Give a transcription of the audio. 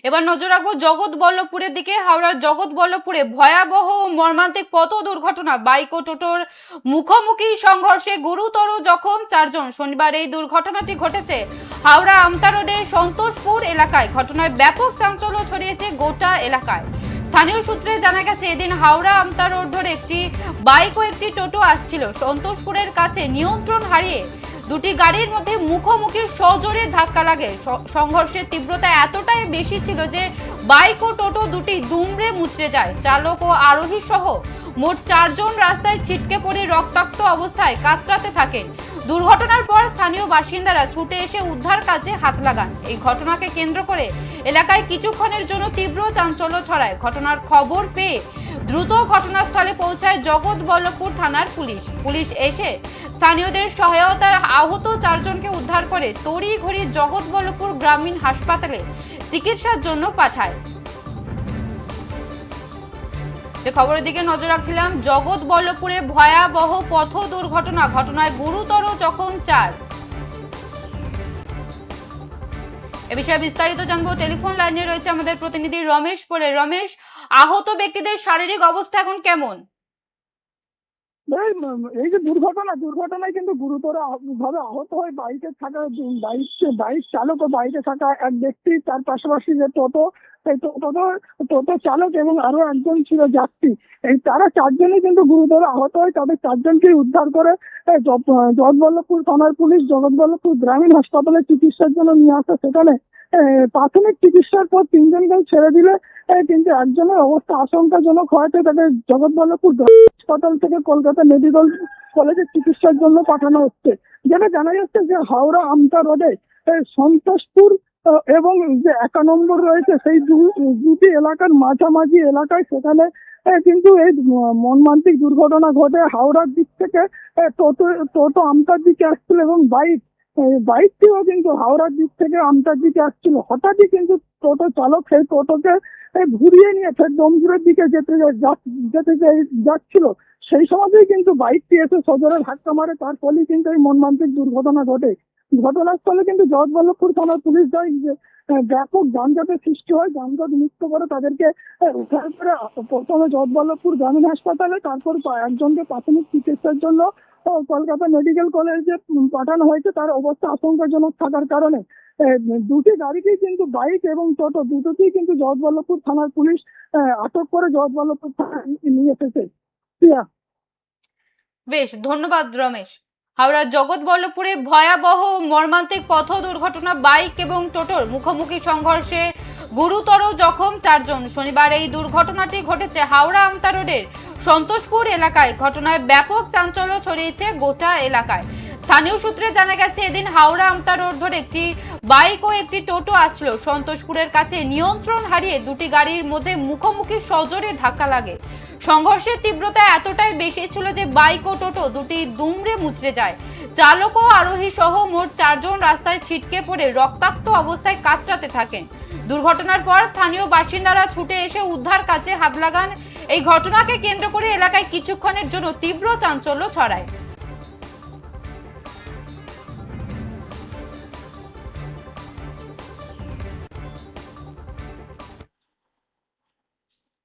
এবার নজর রাখবো জগৎবল্লভপুরের দিকে। হাওড়ার জগৎবল্লভপুরে ভয়াবহ ও মর্মান্তিক পথ দুর্ঘটনা, বাইক ও টোটোর মুখোমুখি সংঘর্ষে গুরুতর জখম 4 জন। শনিবার এই দুর্ঘটনাটি ঘটেছে হাওড়া আমতা রোডের সন্তোষপুর এলাকায়। ঘটনায় ব্যাপক চাঞ্চল্য ছড়িয়েছে গোটা এলাকায়। স্থানীয় সূত্রে জানা গেছে, এদিন হাওড়া আমতা রোড ধরে একটি বাইক ও একটি টোটো আসছিল। সন্তোষপুরের কাছে নিয়ন্ত্রণ হারিয়ে দুটি গাড়ির মধ্যে মুখোমুখি সজোরে ধাক্কা লাগে। সংঘর্ষের তীব্রতা এতটাই বেশি ছিল যে বাইক ও টোটো দুটি দুমড়ে মুচড়ে যায়। চালক ও আরোহী সহ মোট 4 জন রাস্তায় ছিটকে পড়ে রক্তাক্ত অবস্থায় কাতরাতে থাকেন। দুর্ঘটনার পর স্থানীয় বাসিন্দারা ছুটে এসে উদ্ধার কাজে হাত লাগান। এই ঘটনাকে কেন্দ্র করে এলাকায় কিছুক্ষণের জন্য তীব্র চাঞ্চল্য ছড়ায়। ঘটনার খবর পেয়ে দ্রুত ঘটনাস্থলে পৌঁছায় জগৎবল্লভপুর থানার পুলিশ এসে স্থানীয়দের সহায়তায় আহত 4 জনকে উদ্ধার করে তড়িঘড়ি জগৎবল্লভপুর গ্রামীণ হাসপাতালে চিকিৎসার জন্য পাঠায়। যে খবরের দিকে নজর রাখছিলাম, জগৎবল্লভপুরে ভয়াবহ পথ দুর্ঘটনা, ঘটনায় গুরুতর জখম 4। এ বিষয়ে বিস্তারিত জানবো। টেলিফোন লাইনে রয়েছে আমাদের প্রতিনিধি রমেশ পোলে। রমেশ, আহত ব্যক্তিদের শারীরিক অবস্থা এখন কেমন? এই যে দুর্ঘটনায় কিন্তু গুরুতর ভাবে আহত হয়ে বাইক চালক ও বাইকে থাকা এক ব্যক্তি, তার পাশাপাশি যে টোটো চালক এবং আরো একজন ছিল যাত্রী, এই তারা 4 জনই কিন্তু গুরুতর আহত হয়। তাদের 4 জনকেই উদ্ধার করে জগৎবল্লভপুর থানার পুলিশ জগৎবল্লভপুর গ্রামীণ হাসপাতালে চিকিৎসার জন্য নিয়ে আসে। সেখানে প্রাথমিক চিকিৎসার পর 3 জনকে ছেড়ে দিলে কিন্তু একজনের অবস্থা আশঙ্কাজনক হয়েছে। তাকে জগৎবল্লভপুর হাসপাতাল থেকে কলকাতা মেডিকেল কলেজে চিকিৎসার জন্য পাঠানো হচ্ছে। যেটা জানা যাচ্ছে যে হাওড়া আমতা রোডে সন্তোষপুর এবং যে 1 নম্বর রয়েছে, সেই দুটি এলাকার মাঝামাঝি এলাকায় সেখানে কিন্তু এই মর্মান্তিক দুর্ঘটনা ঘটে। হাওড়ার দিক থেকে টোটো আমতার দিকে আসছিল এবং বাইকটিও কিন্তু হাওড়ার দিক থেকে আমতার দিকে আসছিল। হঠাৎই কিন্তু টোটো চালক সেই টোটোকে ঘুরিয়ে নিয়ে ফের ডোমজুরের দিকে যেতে যাচ্ছিল। সেই সময়তেই কিন্তু বাইকটি এসে সজোরে ধাক্কা মারে, তার ফলে কিন্তু এই মর্মান্তিক দুর্ঘটনা ঘটে। ঘটনাস্থলে কিন্তু জগৎবল্লভপুর থানার পুলিশ যায়, ব্যাপক যানজটের সৃষ্টি হয়। যানজট মুক্ত করে তাদেরকে উদ্ধার করে প্রথমে জগৎবল্লভপুর গ্রামীণ হাসপাতালে, তারপর একজনকে প্রাথমিক চিকিৎসার জন্য কলকাতা মেডিকেল কলেজে পাঠানো হয়েছে। তার অবস্থা আশঙ্কাজনক থাকার কারণে দুটি গাড়িকেই কিন্তু, বাইক এবং টোটো দুটোতেই কিন্তু জগৎবল্লভপুর থানার পুলিশ আটক করে জগৎবল্লভপুর থানায় নিয়ে এসেছে। বেশ, ধন্যবাদ রমেশ। হাওড়ার জগৎবল্লভপুরে ভয়াবহ মর্মান্তিক পথ দুর্ঘটনা, বাইক এবং টোটোর মুখোমুখি সংঘর্ষে গুরুতর জখম 4 জন। শনিবার এই দুর্ঘটনাটি ঘটেছে হাওড়া আমতা রোডের সন্তোষপুর এলাকায়। ঘটনায় ব্যাপক চাঞ্চল্য ছড়িয়েছে গোটা এলাকায়। স্থানীয় সূত্রে জানা গেছে, এদিন হাওড়া আমতা রোড ধরে একটি বাইক ও একটি টোটো আসছিল। সন্তোষপুরের কাছে নিয়ন্ত্রণ হারিয়ে দুটি গাড়ির মধ্যে মুখোমুখি সজোরে ধাক্কা লাগে। সংঘর্ষের তীব্রতা এতটাই বেশি ছিল যে বাইক ও টোটো দুটি দুমড়ে মুচড়ে যায়। চালক ও আরোহী সহ মোট 4 জন রাস্তায় ছিটকে পড়ে রক্তাক্ত অবস্থায় কাতরাতে থাকেন। দুর্ঘটনার পর স্থানীয় বাসিন্দারা ছুটে এসে উদ্ধার কাজে হাত লাগান। এই ঘটনাকে কেন্দ্র করে এলাকায় কিছুক্ষণের জন্য তীব্র চাঞ্চল্য ছড়ায়।